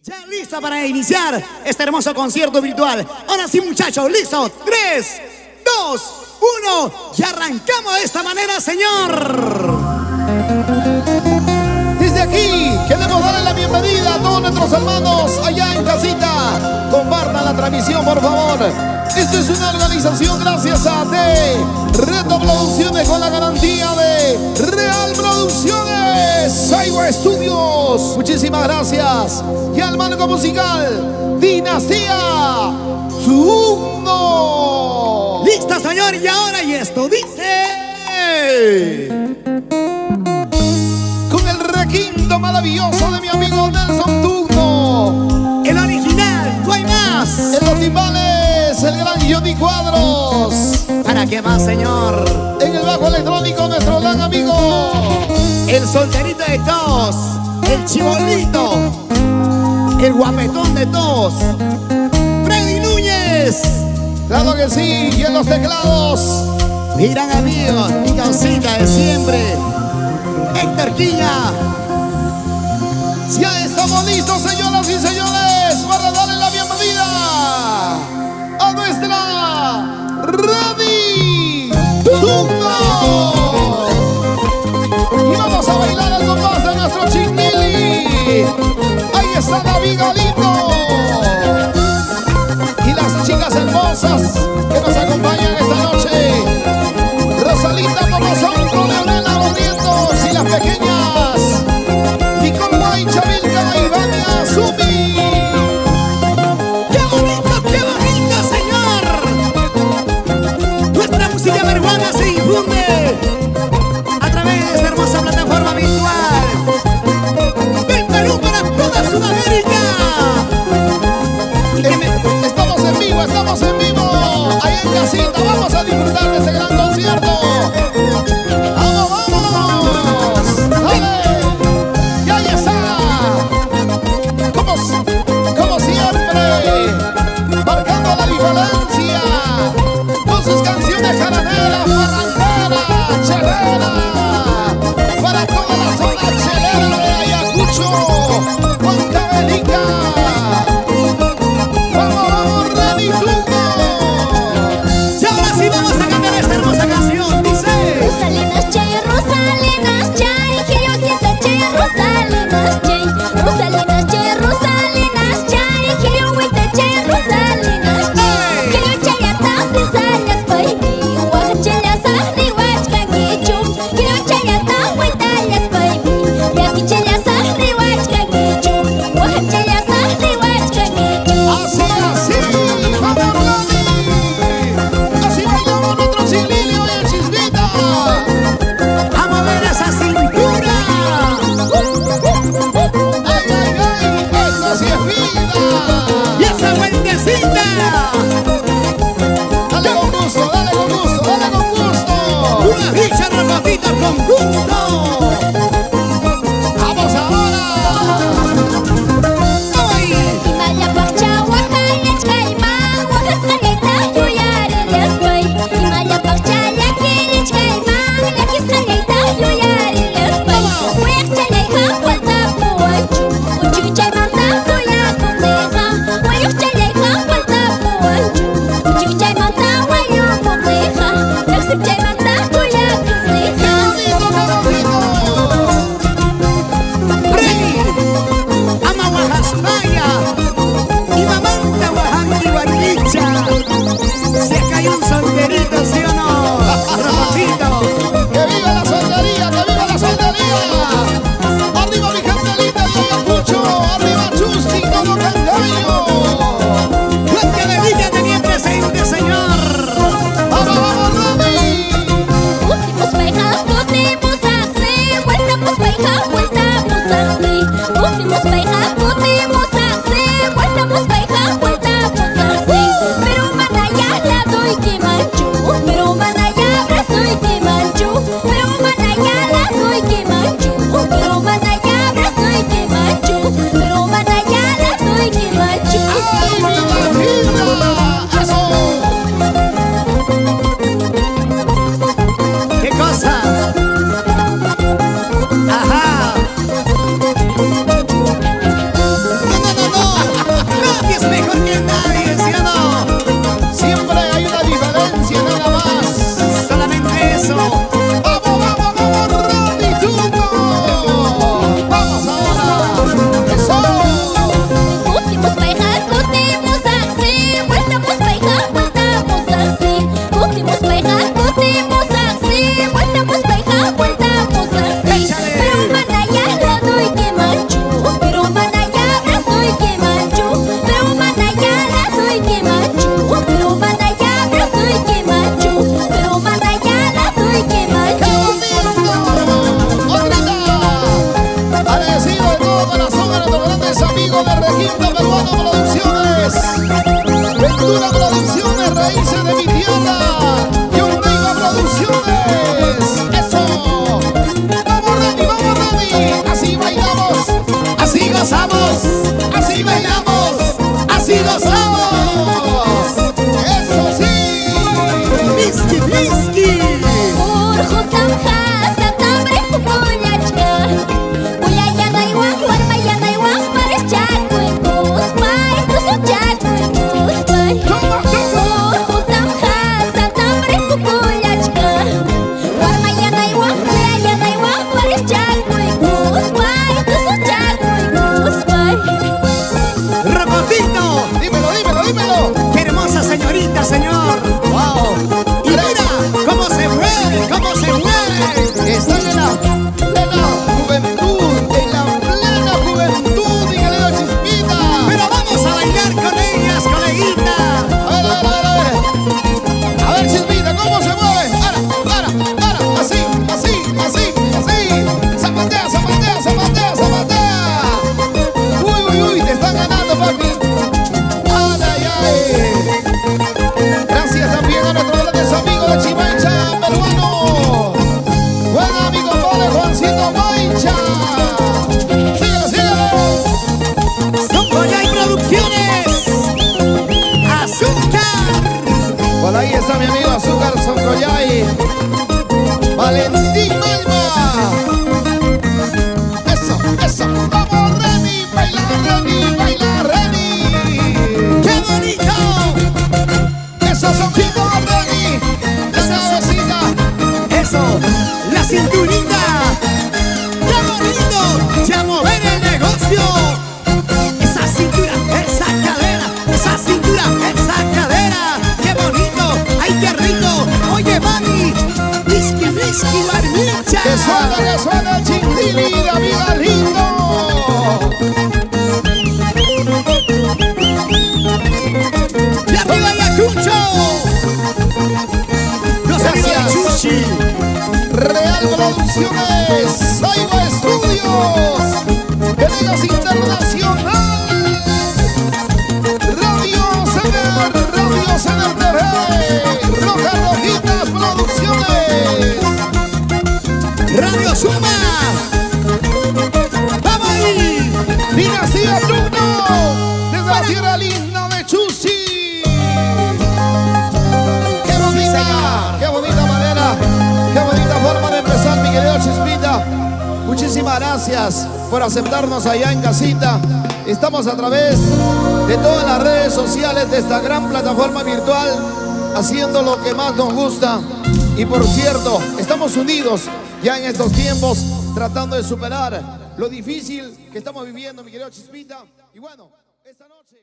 Ya lista para iniciar este hermoso concierto virtual. Ahora sí, muchachos, listo. 3, 2, 1. Y arrancamos de esta manera, señor. Desde aquí queremos darle la bienvenida a todos nuestros hermanos allá en casita. Compartan la transmisión, por favor. Esto es una organización gracias a Reto Producciones con la garantía de Real Producciones, Saigo Estudios. Muchísimas gracias. Y al marco musical Dinastía Tugno. Lista, señor, y ahora y esto dice. Con el requinto maravilloso de mi amigo Nelson Tugno. El original, no hay más. En los timbales, el gran Johnny Cuadros. ¿Para qué más, señor? En el bajo electrónico, nuestro gran amigo el solterito de todos, el chibolito, el guapetón de todos, Freddy Núñez. Claro que sí, y en los teclados, mi gran amigo, mi causita de siempre, Héctor Quilla. Ya estamos listos, señoras y señores, para darle la bienvenida a nuestra Ready Tugno. Y vamos a bailar al compás de nuestro chinguili. Ahí está David Galindo y las chicas hermosas que nos acompañan esta noche. Rosalita Pomozón, Leonela Barrientos y las pequeñas Nicole Guay, Chavilca, Ivania, Zumi. ¡Qué bonito, señor! Nuestra música peruana se difunde a través de esta hermosa plataforma virtual del Perú para toda Sudamérica. Estamos en vivo, ahí en casita, vamos a disfrutar de este gran concierto. ¡Vamos, vamos! ¡Dale! ¡Y ahí está! Como siempre, marcando la diferencia con sus canciones jaraneras, barranqueras, cheleras, para toda la zona chelera de Ayacucho, Huancavelica. Y ahora sí vamos a cantar esta hermosa canción, dice. Rosalinas chay, que yo siento chay, Rosalinas chay, que yo huite chay, Rosalinas chay, que yo chay atas y salas baby, guachalas ahri guachkangichum, que yo chay atas huitalas baby, ya que chalas ahri guachkangichum, guachalas ahri guachkangichum. Así, vamos Rani. Así bailamos nuestro chililio y el chismita. A mover esa cintura. Ay, esto sí es vida. Y esa vueltecita. Dale con gusto, dale con gusto, dale con gusto. Una rica rapatita con gusto. Vamos ahora. ¡Ay! Himaya pakcha wakayach kaymang wakas kanyayta yuyarilyas bay. Himaya pakcha lakilich kaymang lakis kanyayta yuyarilyas bay. Kuyak chalayka walta puwachu uchu chaymanta kuyakumneha. Wayuk chalayka walta puwachu uchu chaymanta wayukumneha. Laksip chaymanta kuyakumneha. Freddy, ama Oaxaca y mamanta Oaxaca y Guayicha. Si acá hay un solterito, ¿sí o no? Rapacito. ¡Que viva la soltería! ¡Que viva la soltería! ¡Arriba mi gente linda de Ayacucho! ¡Arriba Chusqui como Cangallo! Fuerte de Villa tenía presente, señor. ¡Vamos, vamos, Rani! Ultimos paija, ultimos así. Vueltamos paija, vueltamos así. Ultimos paija, ultimos así. Vueltamos paija, vueltamos así. Pero manaya la doy que manchu. Pero manaya abrazo y que manchu. Pero manaya la doy que manchu. Pero manaya abrazo y que manchu. Pero manaya la doy que manchu. ¡Ay, mi Marquita! ¡Eso! ¿Qué cosa? Ajá. Producciones, Saiba Estudios, Venegas Internacional, Radio Cener TV, Rojas Rojitas Producciones, Radio Suma. ¡Vamos ahí! Dinastía Bruno, desde la tierra linda de Chuchi. Qué bonita manera, qué bonita forma de empezar, mi querido Chispita. Muchísimas gracias por aceptarnos allá en casita. Estamos a través de todas las redes sociales de esta gran plataforma virtual, haciendo lo que más nos gusta. Y por cierto, estamos unidos ya en estos tiempos, tratando de superar lo difícil que estamos viviendo, mi querido Chispita. Y bueno, esta noche...